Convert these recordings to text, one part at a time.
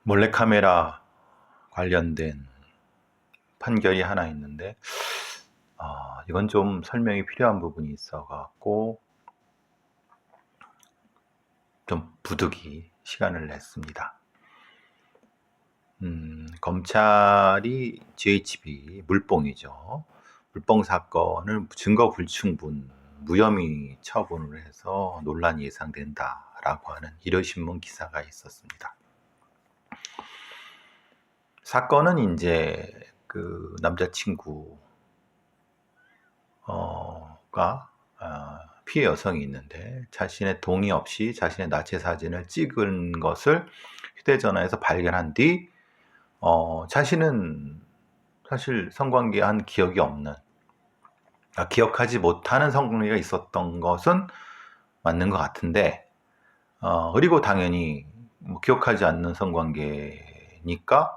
몰래카메라 관련된 판결이 하나 있는데 이건 좀 설명이 필요한 부분이 있어 갖고 좀 부득이 시간을 냈습니다. 검찰이 GHB 물뽕이죠. 물뽕 사건을 증거 불충분 무혐의 처분을 해서 논란이 예상된다라고 하는 일요신문 기사가 있었습니다. 사건은 이제 그 남자친구가 피해 여성이 있는데 자신의 동의 없이 자신의 나체 사진을 찍은 것을 휴대전화에서 발견한 뒤 자신은 사실 성관계한 기억이 없는, 기억하지 못하는 성관계가 있었던 것은 맞는 것 같은데, 그리고 당연히 기억하지 않는 성관계니까,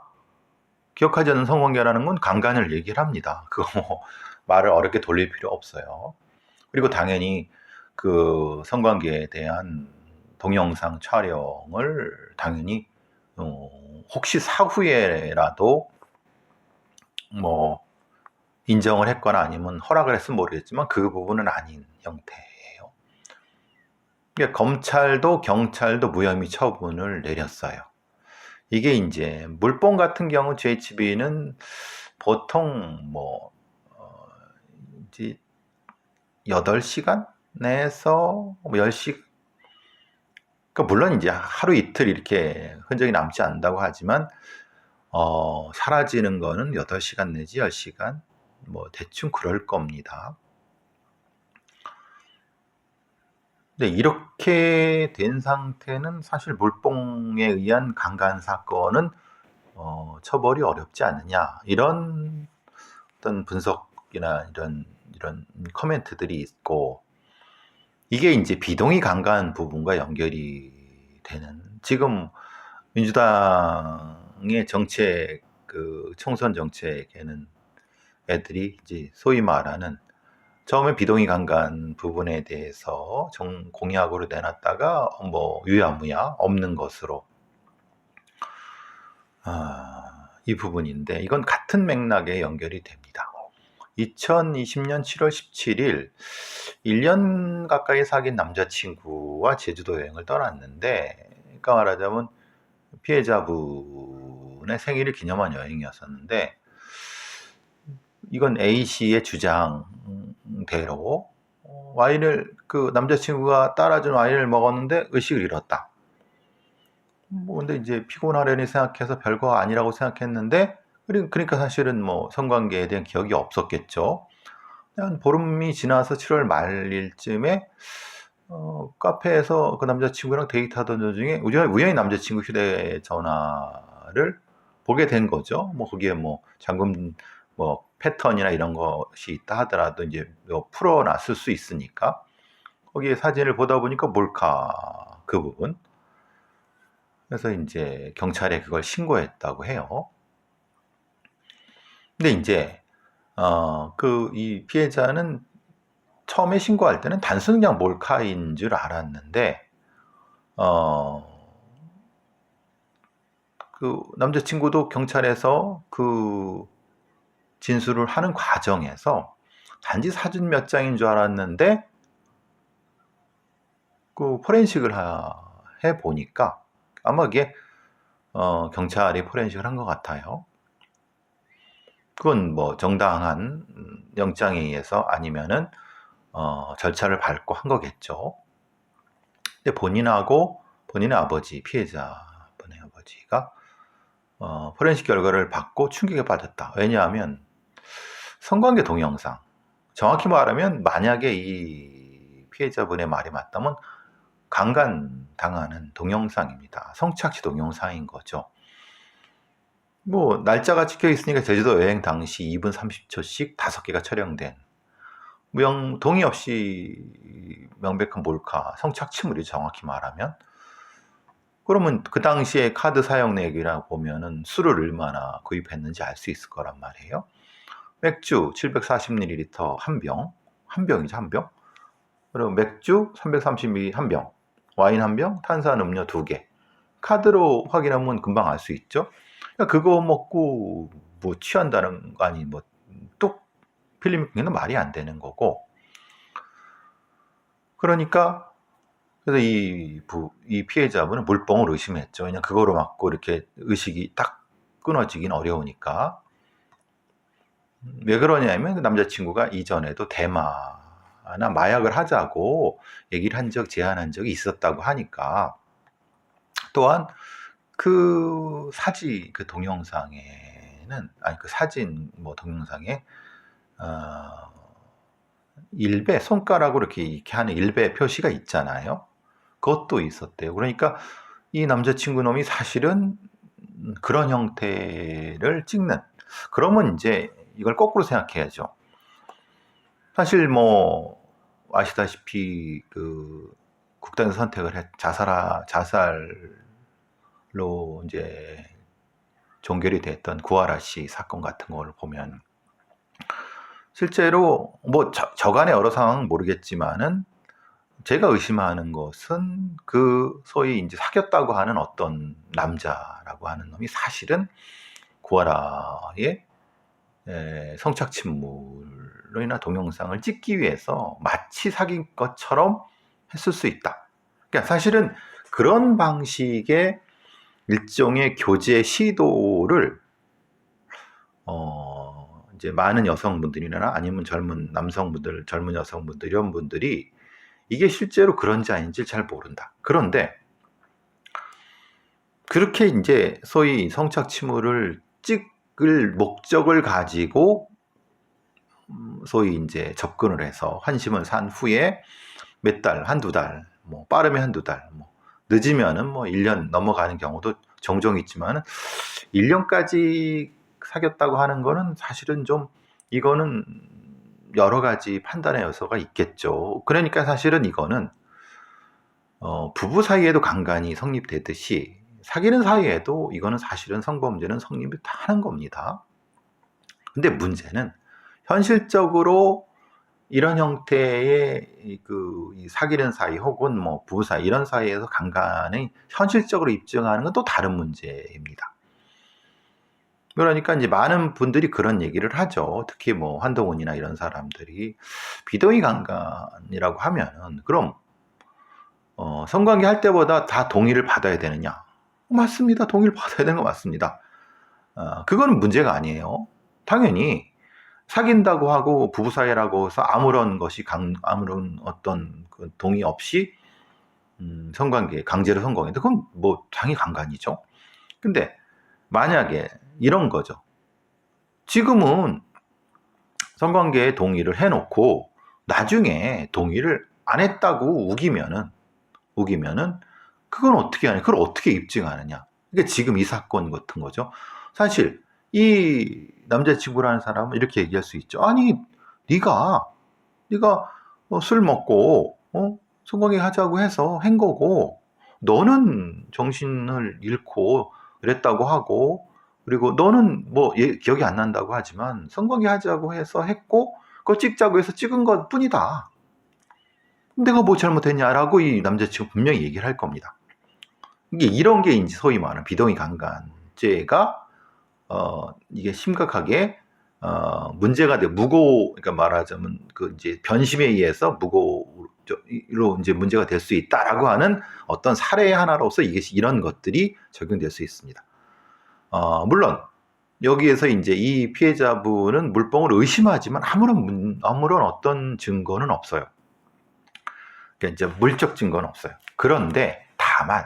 기억하지 않는 성관계라는 건 강간을 얘기를 합니다. 그거 말을 어렵게 돌릴 필요 없어요. 그리고 당연히 그 성관계에 대한 동영상 촬영을 당연히 혹시 사후에라도 뭐 인정을 했거나 아니면 허락을 했으면 모르겠지만 그 부분은 아닌 형태예요. 그러니까 검찰도 경찰도 무혐의 처분을 내렸어요. 이게 이제 물뽕 같은 경우 GHB는 보통 이제 8시간 내에서 10시, 그러니까 물론 이제 하루 이틀 이렇게 흔적이 남지 않는다고 하지만 사라지는 거는 8시간 내지 10시간 대충 그럴 겁니다. 근데 이렇게 된 상태는 사실 물뽕에 의한 강간 사건은 처벌이 어렵지 않느냐, 이런 어떤 분석이나 이런 코멘트들이 있고, 이게 이제 비동의 강간 부분과 연결이 되는, 지금 민주당의 정책, 그 총선 정책에는 애들이 이제 소위 말하는 처음에 비동의 강간 부분에 대해서 공약으로 내놨다가 유야무야 없는 것으로 이 부분인데, 이건 같은 맥락에 연결이 됩니다. 2020년 7월 17일 1년 가까이 사귄 남자친구와 제주도 여행을 떠났는데, 그러니까 말하자면 피해자분의 생일을 기념한 여행이었었는데, 이건 A씨의 주장대로 와인을, 그 남자친구가 따라준 와인을 먹었는데 의식을 잃었다. 근데 이제 피곤하려니 생각해서 별거 아니라고 생각했는데, 그러니까 사실은 성관계에 대한 기억이 없었겠죠. 한 보름이 지나서 7월 말일쯤에 카페에서 그 남자친구랑 데이트하던 도중에 우연히 남자친구 휴대전화를 보게 된 거죠. 거기에 잠금 패턴이나 이런 것이 있다 하더라도 이제 풀어놨을 수 있으니까 거기에 사진을 보다 보니까 몰카 그 부분. 그래서 이제 경찰에 그걸 신고했다고 해요. 근데 이제 이 피해자는 처음에 신고할 때는 단순히 그냥 몰카인 줄 알았는데, 그 남자친구도 경찰에서 그 진술을 하는 과정에서 단지 사진 몇 장인 줄 알았는데, 그 포렌식을 해 보니까 아마 이게 경찰이 포렌식을 한 것 같아요. 그건 정당한 영장에 의해서 아니면은 절차를 밟고 한 거겠죠. 근데 본인의 아버지, 피해자분의 아버지가 포렌식 결과를 받고 충격에 빠졌다. 왜냐하면 성관계 동영상, 정확히 말하면 만약에 이 피해자분의 말이 맞다면 강간 당하는 동영상입니다. 성착취 동영상인 거죠. 날짜가 찍혀 있으니까 제주도 여행 당시 2분 30초씩 5개가 촬영된 동의 없이 명백한 몰카, 성착취물이 정확히 말하면. 그러면 그 당시에 카드 사용 내역이라 보면은 술을 얼마나 구입했는지 알 수 있을 거란 말이에요. 맥주 740ml 한 병이죠, 한 병. 그리고 맥주 330ml 한 병, 와인 한 병, 탄산음료 2개. 카드로 확인하면 금방 알 수 있죠. 그러니까 그거 먹고 뭐 취한다는 거 아니 뭐 뚝 필름이 끊기는 말이 안 되는 거고. 그러니까 그래서 이 피해자분은 물뽕을 의심했죠. 그냥 그거로 맞고 이렇게 의식이 딱 끊어지긴 어려우니까. 왜 그러냐면 그 남자친구가 이전에도 대마나 마약을 하자고 얘기를 제안한 적이 있었다고 하니까. 또한 그 동영상에는 아니 그 사진 뭐 동영상에 일배 손가락으로 이렇게 하는 일배 표시가 있잖아요. 그것도 있었대요. 그러니까 이 남자친구 놈이 사실은 그런 형태를 찍는. 그러면 이제 이걸 거꾸로 생각해야죠. 사실 뭐 아시다시피 그 국단에서 선택을 자살로 이제 종결이 됐던 구하라 씨 사건 같은 걸 보면 실제로 뭐 저간의 여러 상황은 모르겠지만은 제가 의심하는 것은 그 소위 이제 사귀었다고 하는 어떤 남자라고 하는 놈이 사실은 구하라의 성착취물로 인한 동영상을 찍기 위해서 마치 사귄 것처럼 했을 수 있다. 그러니까 사실은 그런 방식의 일종의 교제 시도를 이제 많은 여성분들이나 아니면 젊은 남성분들, 젊은 여성분들 이런 분들이 이게 실제로 그런지 아닌지 잘 모른다. 그런데 그렇게 이제 소위 성착취물을 찍을 목적을 가지고 소위 이제 접근을 해서 환심을 산 후에 몇 달, 한두 달, 뭐 빠르면 한두 달, 뭐 늦으면은 뭐 1년 넘어가는 경우도 종종 있지만 1년까지 사귀었다고 하는 거는 사실은 좀 이거는 여러 가지 판단의 요소가 있겠죠. 그러니까 사실은 이거는 부부 사이에도 강간이 성립되듯이 사귀는 사이에도 이거는 사실은 성범죄는 성립이 하는 겁니다. 근데 문제는 현실적으로 이런 형태의 이 사귀는 사이 혹은 뭐 부부 사이 이런 사이에서 강간이 현실적으로 입증하는 건 또 다른 문제입니다. 그러니까 이제 많은 분들이 그런 얘기를 하죠. 특히 뭐 한동훈이나 이런 사람들이 비동의 강간이라고 하면은 그럼 성관계 할 때보다 다 동의를 받아야 되느냐? 맞습니다. 동의를 받아야 되는 거 맞습니다. 그거는 문제가 아니에요. 당연히 사귄다고 하고 부부 사이라고 해서 아무런 어떤 그 동의 없이 성관계 강제로 성공해도 그건 뭐 당연히 강간이죠. 근데 만약에 이런 거죠. 지금은 성관계에 동의를 해놓고 나중에 동의를 안 했다고 우기면은 그건 어떻게 하냐? 그걸 어떻게 입증하느냐? 이게 지금 이 사건 같은 거죠. 사실 이 남자친구라는 사람은 이렇게 얘기할 수 있죠. 아니, 네가 술 먹고 성관계 하자고 해서 한 거고 너는 정신을 잃고 그랬다고 하고 그리고 너는 뭐 기억이 안 난다고 하지만 성관계 하자고 해서 했고 그걸 찍자고 해서 찍은 것 뿐이다. 내가 뭐 잘못했냐라고 이 남자친구 분명히 얘기를 할 겁니다. 이런 게 이제 소위 말하는 비동의 강간죄가 이게 심각하게 문제가 돼 그러니까 말하자면 그 이제 변심에 의해서 무고로 이제 문제가 될 수 있다라고 하는 어떤 사례의 하나로서 이런 것들이 적용될 수 있습니다. 물론 여기에서 이제 이 피해자분은 물뽕을 의심하지만 아무런 어떤 증거는 없어요. 그러니까 이제 물적 증거는 없어요. 그런데 다만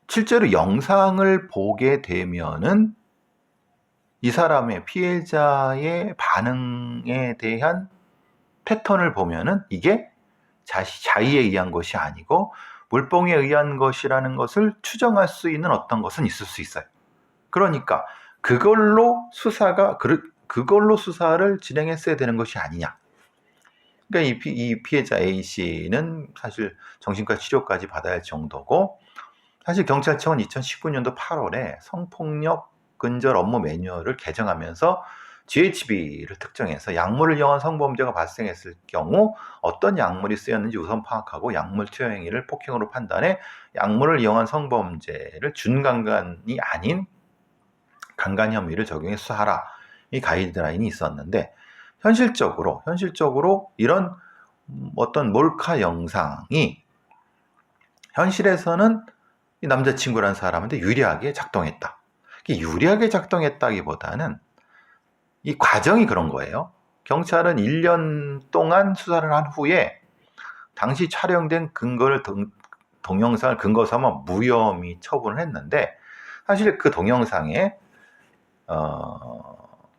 실제로 영상을 보게 되면은 이 사람의 피해자의 반응에 대한 패턴을 보면은 이게 자의에 의한 것이 아니고 물뽕에 의한 것이라는 것을 추정할 수 있는 어떤 것은 있을 수 있어요. 그러니까 그걸로 수사를 진행했어야 되는 것이 아니냐. 그러니까 이 피해자 A 씨는 사실 정신과 치료까지 받아야 할 정도고 사실 경찰청은 2019년도 8월에 성폭력 근절 업무 매뉴얼을 개정하면서 GHB를 특정해서 약물을 이용한 성범죄가 발생했을 경우 어떤 약물이 쓰였는지 우선 파악하고 약물 투여 행위를 폭행으로 판단해 약물을 이용한 성범죄를 준강간이 아닌 강간 혐의를 적용해 수사하라. 이 가이드라인이 있었는데 현실적으로 이런 어떤 몰카 영상이 현실에서는 이 남자친구라는 사람한테 유리하게 작동했다. 유리하게 작동했다기보다는 이 과정이 그런 거예요. 경찰은 1년 동안 수사를 한 후에 당시 촬영된 동영상을 근거 삼아 무혐의 처분을 했는데 사실 그 동영상에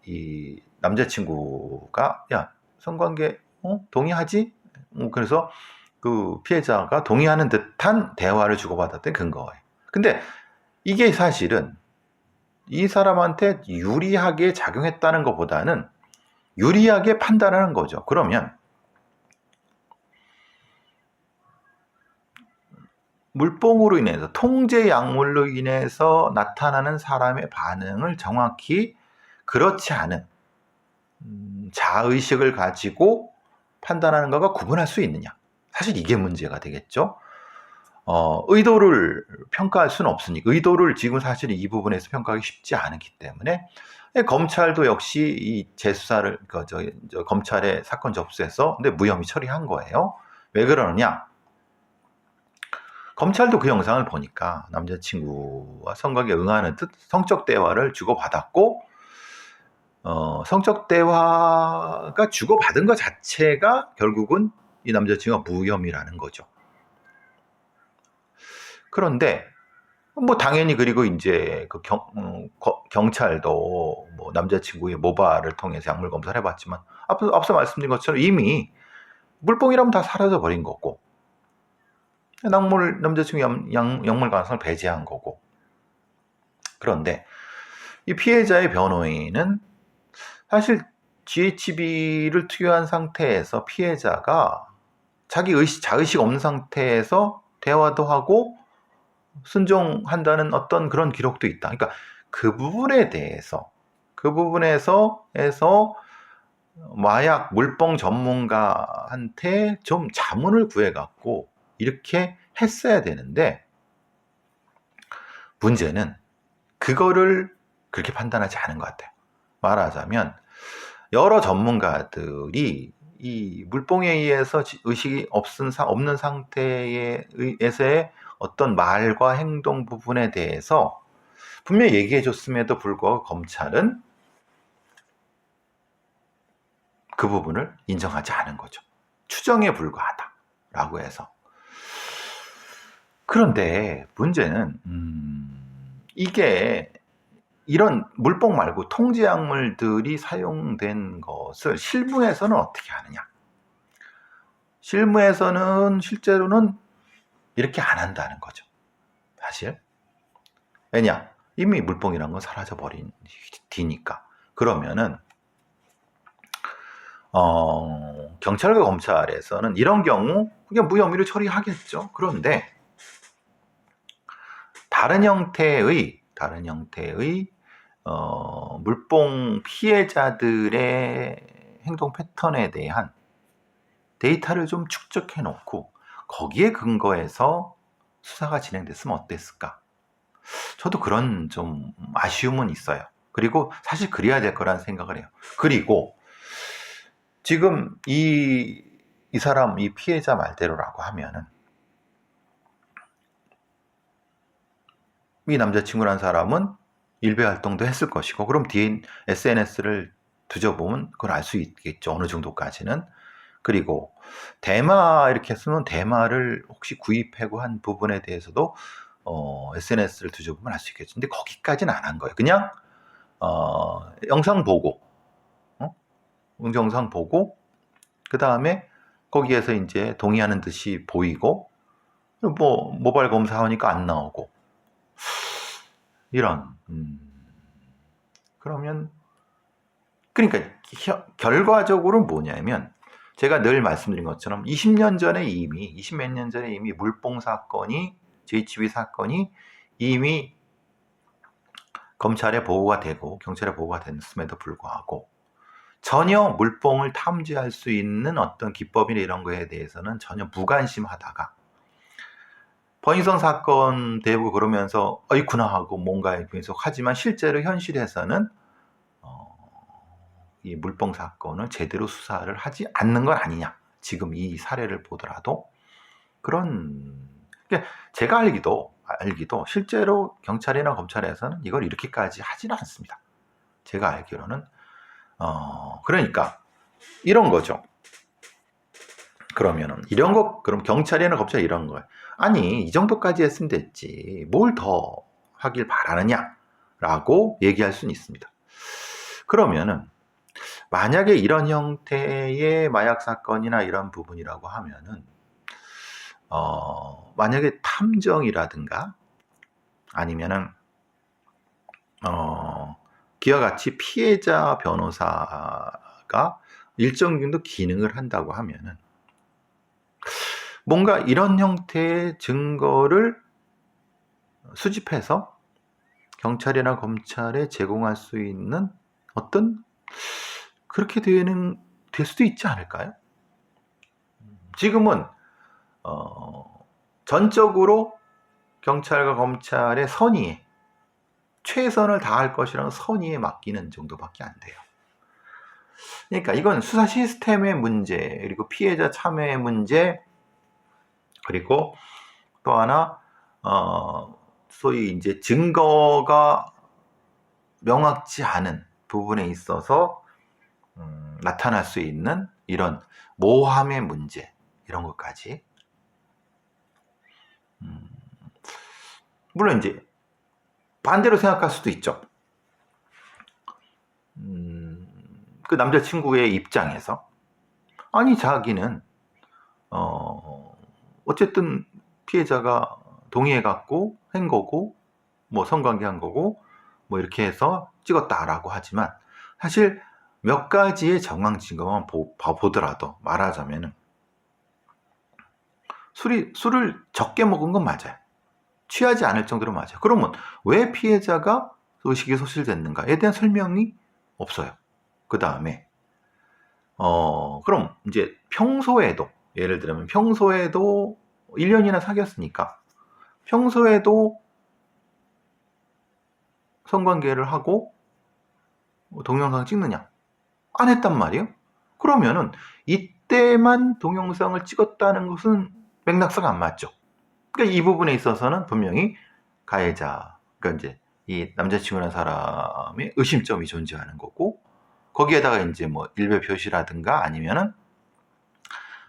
이 남자친구가 야 성관계 동의하지? 그래서 그 피해자가 동의하는 듯한 대화를 주고받았던 근거예요. 근데 이게 사실은 이 사람한테 유리하게 작용했다는 것보다는 유리하게 판단하는 거죠. 그러면 물뽕으로 인해서 통제 약물로 인해서 나타나는 사람의 반응을 정확히 그렇지 않은 자의식을 가지고 판단하는 것과 구분할 수 있느냐. 사실 이게 문제가 되겠죠. 의도를 평가할 수는 없으니까 의도를 지금 사실 이 부분에서 평가하기 쉽지 않기 때문에 검찰도 역시 이 재수사를 검찰의 사건 접수해서 근데 무혐의 처리한 거예요. 왜 그러느냐? 검찰도 그 영상을 보니까 남자친구와 성관계에 응하는 듯 성적 대화를 주고받았고 성적 대화가 주고받은 것 자체가 결국은 이 남자친구가 무혐의라는 거죠. 그런데 뭐 당연히 그리고 이제 그 경찰도 뭐 남자친구의 모발을 통해서 약물 검사를 해봤지만 앞서 말씀드린 것처럼 이미 물뽕이라면 다 사라져 버린 거고 남자친구 약물 가능성을 배제한 거고. 그런데 이 피해자의 변호인은 사실 GHB를 투여한 상태에서 피해자가 자기 자의식 없는 상태에서 대화도 하고 순종한다는 어떤 그런 기록도 있다. 그러니까 그 부분에서 마약 물뽕 전문가한테 좀 자문을 구해갖고 이렇게 했어야 되는데 문제는 그거를 그렇게 판단하지 않은 것 같아요. 말하자면 여러 전문가들이 이 물뽕에 의해서 의식이 없는 상태에서의 어떤 말과 행동 부분에 대해서 분명히 얘기해 줬음에도 불구하고 검찰은 그 부분을 인정하지 않은 거죠. 추정에 불과하다라고 해서. 그런데 문제는 이게 이런 물뽕 말고 통제약물들이 사용된 것을 실무에서는 어떻게 하느냐? 실제로는 이렇게 안 한다는 거죠. 사실. 왜냐? 이미 물뽕이란 건 사라져 버린 뒤니까. 그러면은 경찰과 검찰에서는 이런 경우 그냥 무혐의로 처리하겠죠. 그런데 다른 형태의 물뽕 피해자들의 행동 패턴에 대한 데이터를 좀 축적해 놓고 거기에 근거해서 수사가 진행됐으면 어땠을까? 저도 그런 좀 아쉬움은 있어요. 그리고 사실 그래야 될 거라는 생각을 해요. 그리고 지금 이 사람, 이 피해자 말대로라고 하면은 이 남자친구라는 사람은 일배 활동도 했을 것이고 그럼 뒤에 SNS를 뒤져보면 그걸 알 수 있겠죠. 어느 정도까지는. 그리고 대마 이렇게 쓰면 대마를 혹시 구입하고 한 부분에 대해서도 SNS를 뒤져보면 알 수 있겠죠. 근데 거기까지는 안 한 거예요. 그냥 영상 보고 영상 보고 그 다음에 거기에서 이제 동의하는 듯이 보이고 뭐 모바일 검사하니까 안 나오고 이런 그러면 그러니까 결과적으로 뭐냐면 제가 늘 말씀드린 것처럼 20몇 년 전에 이미 물뽕 사건이 JHB 사건이 이미 검찰에 보고가 되고 경찰에 보고가 됐음에도 불구하고 전혀 물뽕을 탐지할 수 있는 어떤 기법이나 이런 거에 대해서는 전혀 무관심하다가 번희성 사건 되고 그러면서 어이쿠나 하고 뭔가 계속 하지만 실제로 현실에서는 이 물뽕 사건을 제대로 수사를 하지 않는 건 아니냐. 지금 이 사례를 보더라도 그런, 제가 알기도 실제로 경찰이나 검찰에서는 이걸 이렇게까지 하지는 않습니다. 제가 알기로는 그러니까 이런 거죠. 그러면은 이런 거, 그럼 경찰이나 검찰 이런 거예요. 아니 이 정도까지 했으면 됐지 뭘 더 하길 바라느냐라고 얘기할 수는 있습니다. 그러면은 만약에 이런 형태의 마약 사건이나 이런 부분이라고 하면은 만약에 탐정이라든가 아니면은 기와 같이 피해자 변호사가 일정 정도 기능을 한다고 하면은 뭔가 이런 형태의 증거를 수집해서 경찰이나 검찰에 제공할 수 있는 어떤 그렇게 될 수도 있지 않을까요? 지금은 전적으로 경찰과 검찰의 선의에 최선을 다할 것이라는 선의에 맡기는 정도밖에 안 돼요. 그러니까 이건 수사 시스템의 문제, 그리고 피해자 참여의 문제, 그리고 또 하나 소위 이제 증거가 명확치 않은 부분에 있어서 나타날 수 있는 이런 모함의 문제, 이런 것까지. 물론 이제 반대로 생각할 수도 있죠. 그 남자친구의 입장에서 아니 자기는 어쨌든 피해자가 동의해갖고 한 거고 뭐 성관계한 거고 뭐 이렇게 해서 찍었다라고 하지만 사실 몇 가지의 정황 증거만 보더라도 말하자면은 술을 적게 먹은 건 맞아요. 취하지 않을 정도로 맞아요. 그러면 왜 피해자가 의식이 소실됐는가에 대한 설명이 없어요. 그 다음에 그럼 이제 평소에도 예를 들면 평소에도 1년이나 사귀었으니까 평소에도 성관계를 하고 동영상 찍느냐? 안 했단 말이에요. 그러면은 이때만 동영상을 찍었다는 것은 맥락상 안 맞죠. 그러니까 이 부분에 있어서는 분명히 가해자, 그러니까 이제 이 남자친구라는 사람의 의심점이 존재하는 거고, 거기에다가 이제 뭐 일배 표시라든가 아니면은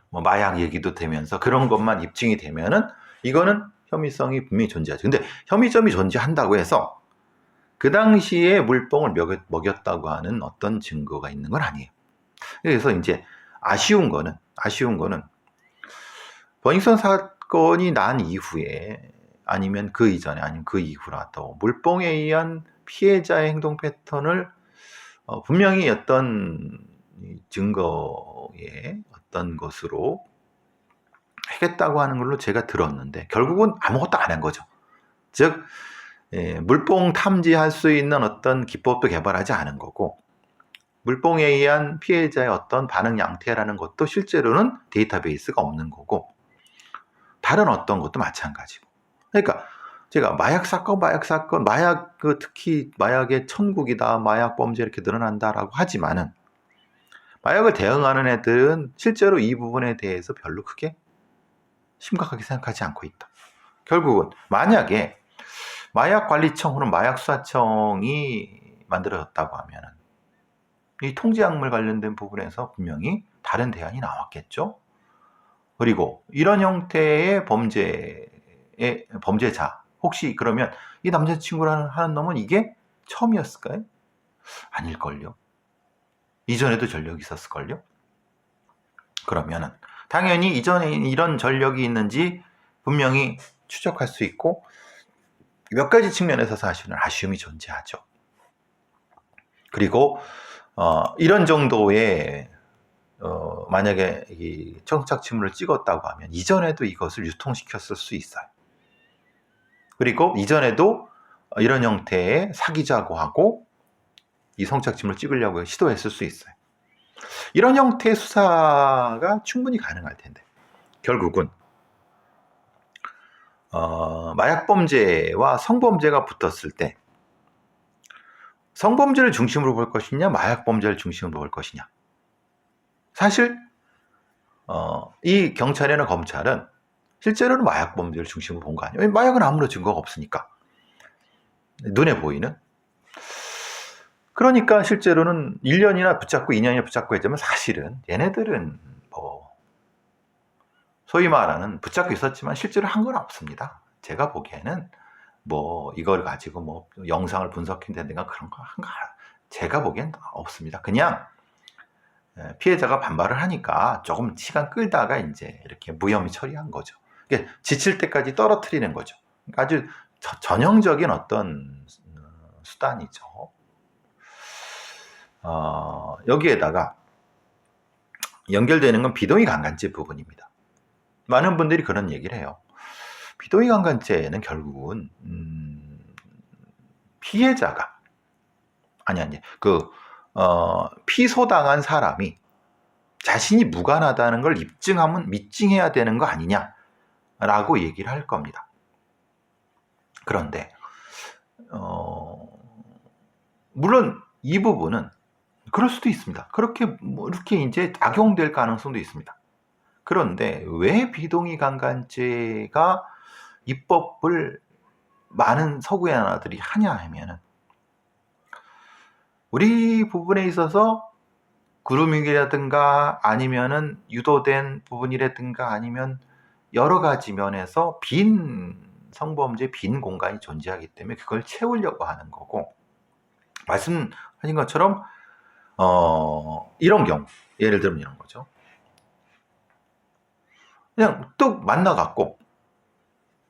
뭐 마약 얘기도 되면서 그런 것만 입증이 되면은 이거는 혐의성이 분명히 존재하죠. 근데 혐의점이 존재한다고 해서 그 당시에 물뽕을 먹였다고 하는 어떤 증거가 있는 건 아니에요. 그래서 이제 아쉬운 거는 버닝썬 사건이 난 이후에 아니면 그 이전에 아니면 그 이후라도 물뽕에 의한 피해자의 행동 패턴을 분명히 어떤 증거의 어떤 것으로 하겠다고 하는 걸로 제가 들었는데 결국은 아무것도 안 한 거죠. 즉 물뽕 탐지할 수 있는 어떤 기법도 개발하지 않은 거고 물뽕에 의한 피해자의 어떤 반응 양태라는 것도 실제로는 데이터베이스가 없는 거고 다른 어떤 것도 마찬가지고. 그러니까 제가 마약 사건, 마약 특히 마약의 천국이다, 마약 범죄 이렇게 늘어난다라고 하지만은 마약을 대응하는 애들은 실제로 이 부분에 대해서 별로 크게 심각하게 생각하지 않고 있다. 결국은 만약에 마약관리청 혹은 마약수사청이 만들어졌다고 하면은 이 통제약물 관련된 부분에서 분명히 다른 대안이 나왔겠죠. 그리고 이런 형태의 범죄자 혹시 그러면 이 남자친구라는 하는 놈은 이게 처음이었을까요? 아닐걸요. 이전에도 전력이 있었을걸요. 그러면은 당연히 이전에 이런 전력이 있는지 분명히 추적할 수 있고 몇 가지 측면에서 사실은 아쉬움이 존재하죠. 그리고 이런 정도의 만약에 이 청착침물을 찍었다고 하면 이전에도 이것을 유통시켰을 수 있어요. 그리고 이전에도 이런 형태의 사귀자고 하고 이 성착침을 찍으려고 시도했을 수 있어요. 이런 형태의 수사가 충분히 가능할 텐데 결국은 마약범죄와 성범죄가 붙었을 때 성범죄를 중심으로 볼 것이냐 마약범죄를 중심으로 볼 것이냐. 사실 이 경찰이나 검찰은 실제로는 마약범죄를 중심으로 본 거 아니에요. 마약은 아무런 증거가 없으니까. 눈에 보이는. 그러니까 실제로는 1년이나 붙잡고 2년이나 붙잡고 했지만 사실은 얘네들은 뭐 소위 말하는 붙잡고 있었지만 실제로 한 건 없습니다. 제가 보기에는 뭐 이걸 가지고 뭐 영상을 분석한다든가 그런 거 한 거 제가 보기엔 없습니다. 그냥 피해자가 반발을 하니까 조금 시간 끌다가 이제 이렇게 무혐의 처리한 거죠. 지칠 때까지 떨어뜨리는 거죠. 아주 전형적인 어떤 수단이죠. 여기에다가 연결되는 건 비동의 강간죄 부분입니다. 많은 분들이 그런 얘기를 해요. 비동의 강간죄는 결국은 피해자가 피소당한 사람이 자신이 무관하다는 걸 입증해야 되는 거 아니냐라고 얘기를 할 겁니다. 그런데 물론 이 부분은 그럴 수도 있습니다. 그렇게 이렇게 이제 악용될 가능성도 있습니다. 그런데 왜 비동의 강간죄가 입법을 많은 서구의 나라들이 하냐 하면은 우리 부분에 있어서 그루밍이라든가 아니면은 유도된 부분이라든가 아니면 여러 가지 면에서 빈 성범죄 빈 공간이 존재하기 때문에 그걸 채우려고 하는 거고, 말씀하신 것처럼 이런 경우 예를 들면 이런 거죠. 그냥 뚝 만나갖고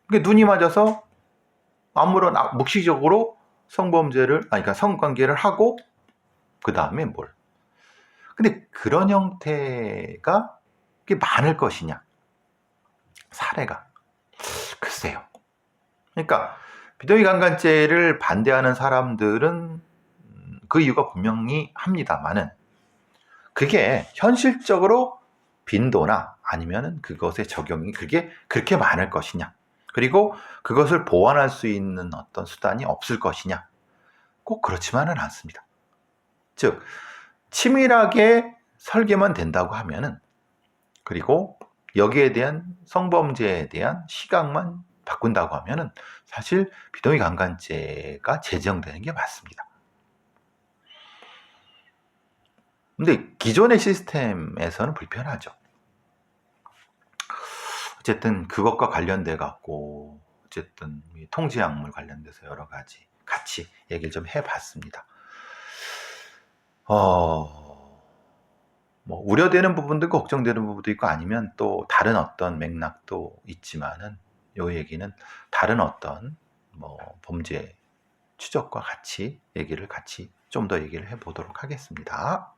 눈이 맞아서 아무런 묵시적으로 그러니까 성관계를 하고 그 다음에 뭘? 근데 그런 형태가 많을 것이냐? 사례가 글쎄요. 그러니까 비동의 강간죄를 반대하는 사람들은 그 이유가 분명히 합니다만은 그게 현실적으로 빈도나 아니면은 그것의 적용이 그렇게 많을 것이냐, 그리고 그것을 보완할 수 있는 어떤 수단이 없을 것이냐, 꼭 그렇지만은 않습니다. 즉 치밀하게 설계만 된다고 하면은, 그리고 여기에 대한 성범죄에 대한 시각만 바꾼다고 하면은 사실 비동의 강간죄가 제정되는 게 맞습니다. 근데 기존의 시스템에서는 불편하죠. 어쨌든 그것과 관련돼 갖고 어쨌든 통지약물 관련돼서 여러 가지 같이 얘기를 좀 해봤습니다. 뭐 우려되는 부분도 있고 걱정되는 부분도 있고 아니면 또 다른 어떤 맥락도 있지만은 요 얘기는 다른 어떤 뭐 범죄 추적과 같이 좀 더 얘기를 해보도록 하겠습니다.